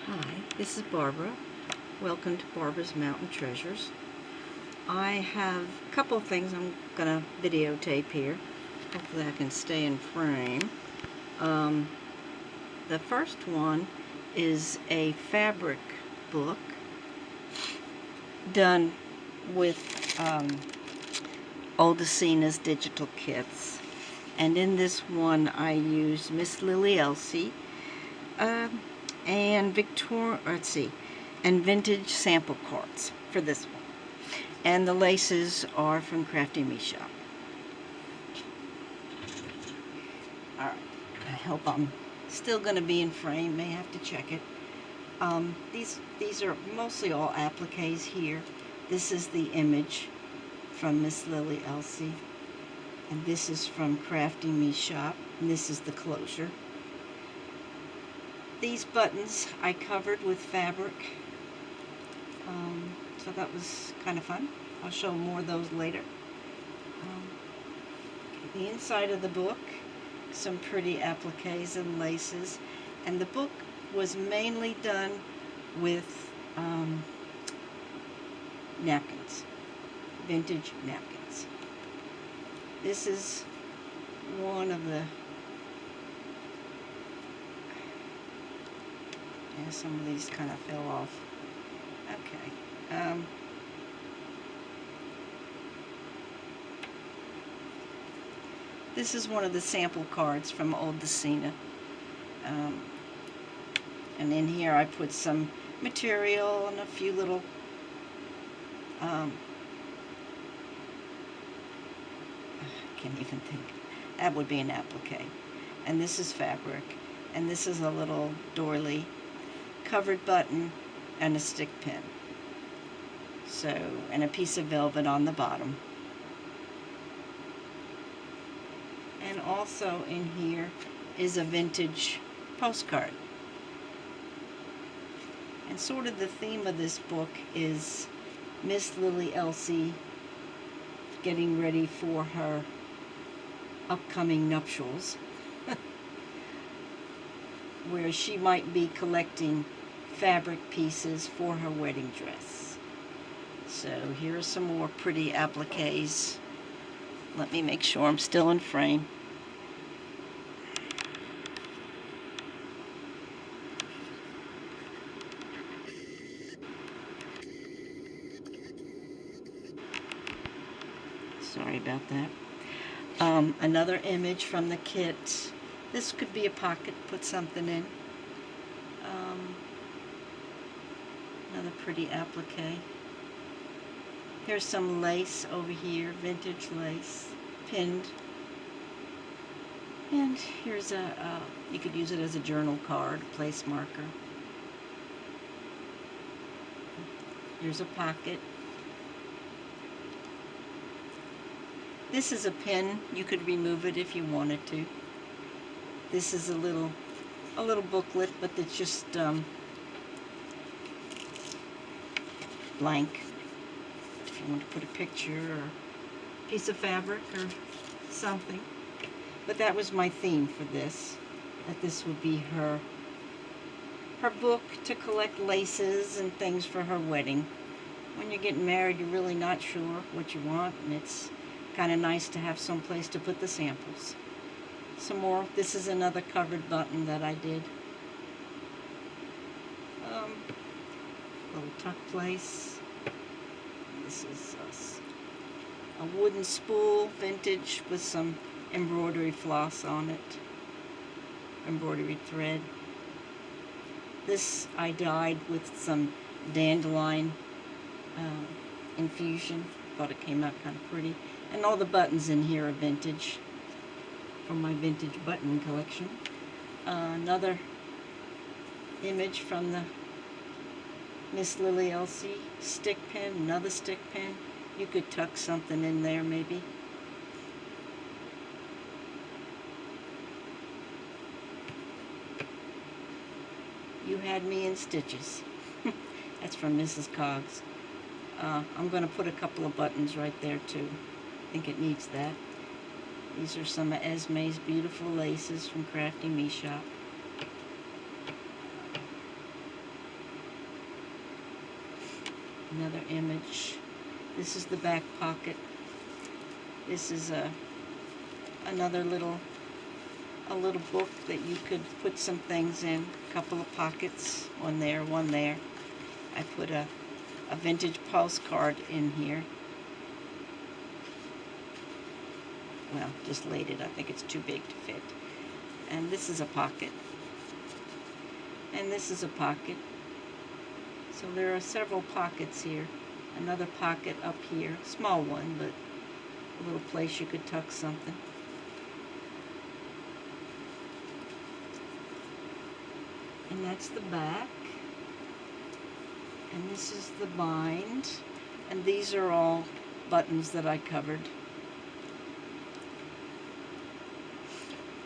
Hi, this is Barbara. Welcome to Barbara's Mountain Treasures. I have a couple of things I'm going to videotape here. Hopefully I can stay in frame. The first one is a fabric book done with Oldacina's digital kits. And in this one I used Miss Lilly Elsie and and vintage sample cards for this one. And the laces are from Crafty Me Shop. Alright, I hope I'm still going to be in frame. May have to check it. These are mostly all appliques here. This is the image from Miss Lilly Elsie. And this is from Crafty Me Shop. And this is the closure. These buttons I covered with fabric. So that was kind of fun. I'll show more of those later. The inside of the book, some pretty appliques and laces. And the book was mainly done with napkins, vintage napkins. This is one of the, some of these kind of fell off. Okay. This is one of the sample cards from Oldacina. And in here I put some material and a few little I can't even think. That would be an applique. And this is fabric. And this is a little doily, covered button, and a stick pin. So, and a piece of velvet on the bottom. And also in here is a vintage postcard. And sort of the theme of this book is Miss Lilly Elsie getting ready for her upcoming nuptials, where she might be collecting fabric pieces for her wedding dress. So here are some more pretty appliques. Let me make sure I'm still in frame. Sorry about that. Another image from the kit. This could be a pocket, put something in. Another pretty applique. Here's some lace over here, vintage lace, pinned. And here's you could use it as a journal card, a place marker. Here's a pocket. This is a pin. You could remove it if you wanted to. This is a little booklet, but it's just blank. If you want to put a picture or a piece of fabric or something. But that was my theme for this. That this would be her book to collect laces and things for her wedding. When you're getting married, you're really not sure what you want, and it's kind of nice to have some place to put the samples. Some more. This is another covered button that I did. Little tuck place. This is a wooden spool, vintage, with some embroidery floss on it. Embroidery thread. This I dyed with some dandelion infusion. Thought it came out kind of pretty. And all the buttons in here are vintage, from my vintage button collection. Another image from the Miss Lilly Elsie stick pin, another stick pin. You could tuck something in there maybe. You Had Me in Stitches. That's from Mrs. Coggs. I'm going to put a couple of buttons right there too. I think it needs that. These are some of Esme's beautiful laces from Crafty Me Shop. Another image. This is the back pocket. This is another little book that you could put some things in. A couple of pockets. One there, one there. I put a vintage postcard in here. Well, just laid it. I think it's too big to fit. And this is a pocket. And this is a pocket. So there are several pockets here. Another pocket up here. Small one, but a little place you could tuck something. And that's the back. And this is the bind. And these are all buttons that I covered.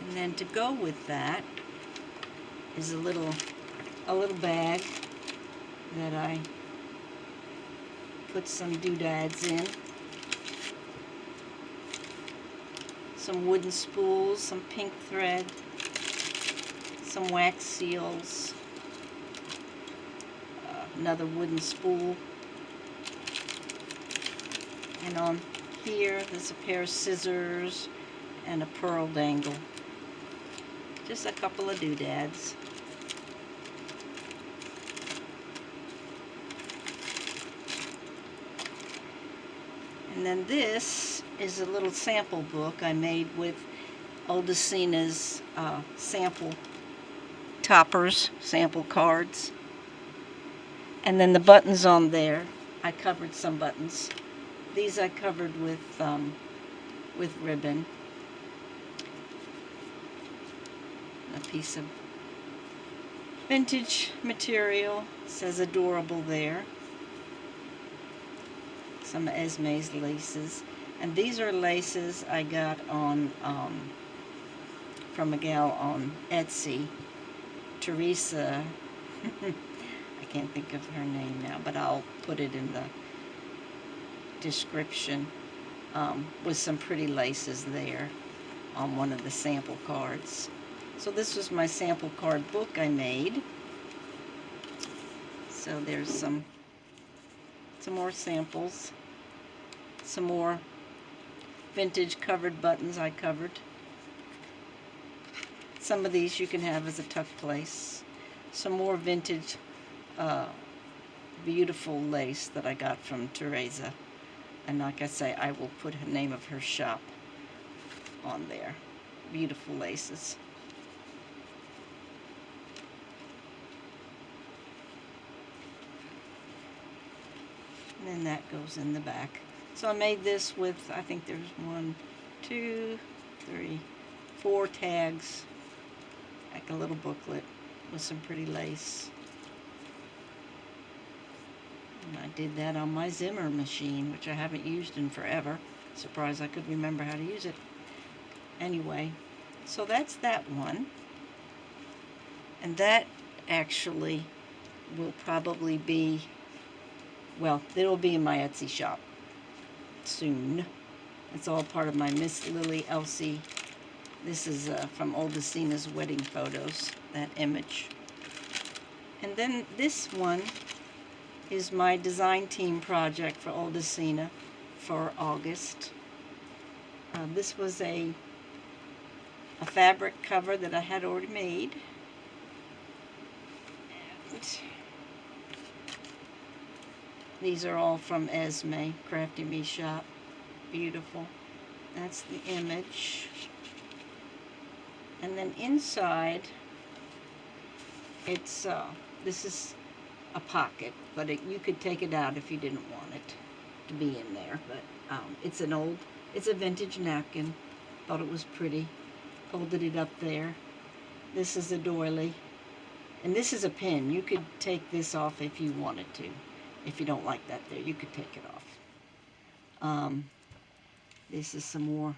And then to go with that is a little bag that I put some doodads in. Some wooden spools, some pink thread, some wax seals, another wooden spool, and on here there's a pair of scissors and a pearl dangle. Just a couple of doodads. And then this is a little sample book I made with Oldacina's sample toppers, sample cards. And then the buttons on there, I covered some buttons. These I covered with ribbon. A piece of vintage material. It says adorable there. Some of Esme's laces. And these are laces I got on from a gal on Etsy. Teresa. I can't think of her name now, but I'll put it in the description. With some pretty laces there on one of the sample cards. So this was my sample card book I made. So there's some more samples. Some more vintage covered buttons I covered. Some of these you can have as a tuck place. Some more vintage beautiful lace that I got from Teresa. And like I say, I will put the name of her shop on there. Beautiful laces. And then that goes in the back. So I made this with, I think there's 1, 2, 3, 4 tags. Like a little booklet with some pretty lace. And I did that on my Zimmer machine, which I haven't used in forever. Surprised I could remember how to use it. Anyway, so that's that one. And that actually will probably be, well, it'll be in my Etsy shop soon. It's all part of my Miss Lilly Elsie. This is from Oldacina's wedding photos, that image. And then this one is my design team project for Oldacina for August. This was a fabric cover that I had already made. And these are all from Esme, Crafty Me Shop. Beautiful. That's the image. And then inside, it's this is a pocket, but you could take it out if you didn't want it to be in there. But it's a vintage napkin. Thought it was pretty. Folded it up there. This is a doily, and this is a pin. You could take this off if you wanted to. If you don't like that there, you could take it off. This is some more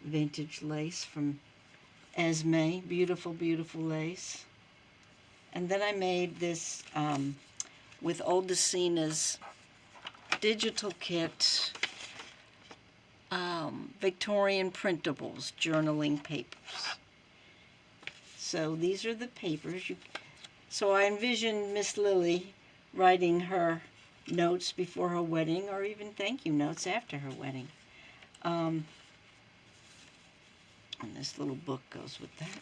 vintage lace from Esme. Beautiful, beautiful lace. And then I made this with Oldacina's digital kit, Victorian printables, journaling papers. So these are the papers. So I envisioned Miss Lilly writing her notes before her wedding, or even thank you notes after her wedding. And this little book goes with that.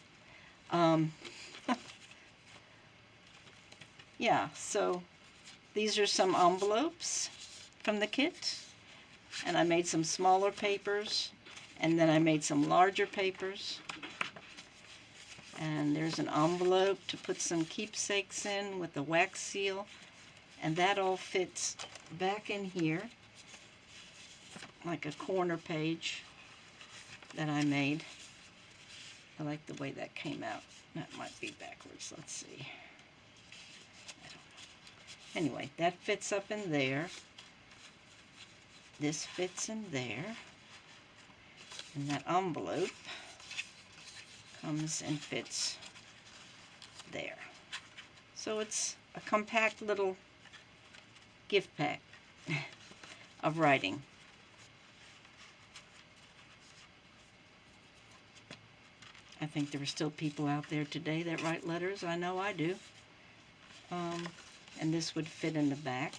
Yeah, so these are some envelopes from the kit. And I made some smaller papers, and then I made some larger papers. And there's an envelope to put some keepsakes in with the wax seal. And that all fits back in here, like a corner page that I made. I like the way that came out. That might be backwards. Let's see. Anyway, that fits up in there. This fits in there. And that envelope comes and fits there. So it's a compact little gift pack of writing. I think there are still people out there today that write letters. I know I do. And this would fit in the back,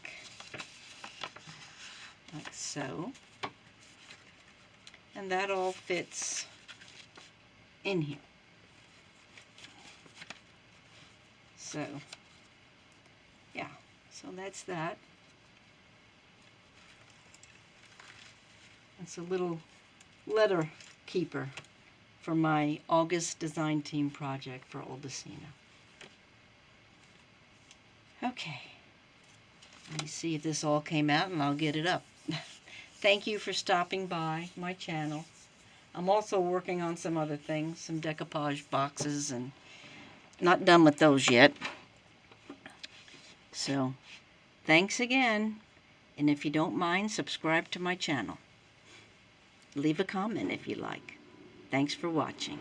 like so. And that all fits in here. So, yeah, so that's that. It's a little letter keeper for my August design team project for Oldacina. Okay, let me see if this all came out and I'll get it up. Thank you for stopping by my channel. I'm also working on some other things, some decoupage boxes, and not done with those yet. So, thanks again, and if you don't mind, subscribe to my channel. Leave a comment if you like. Thanks for watching.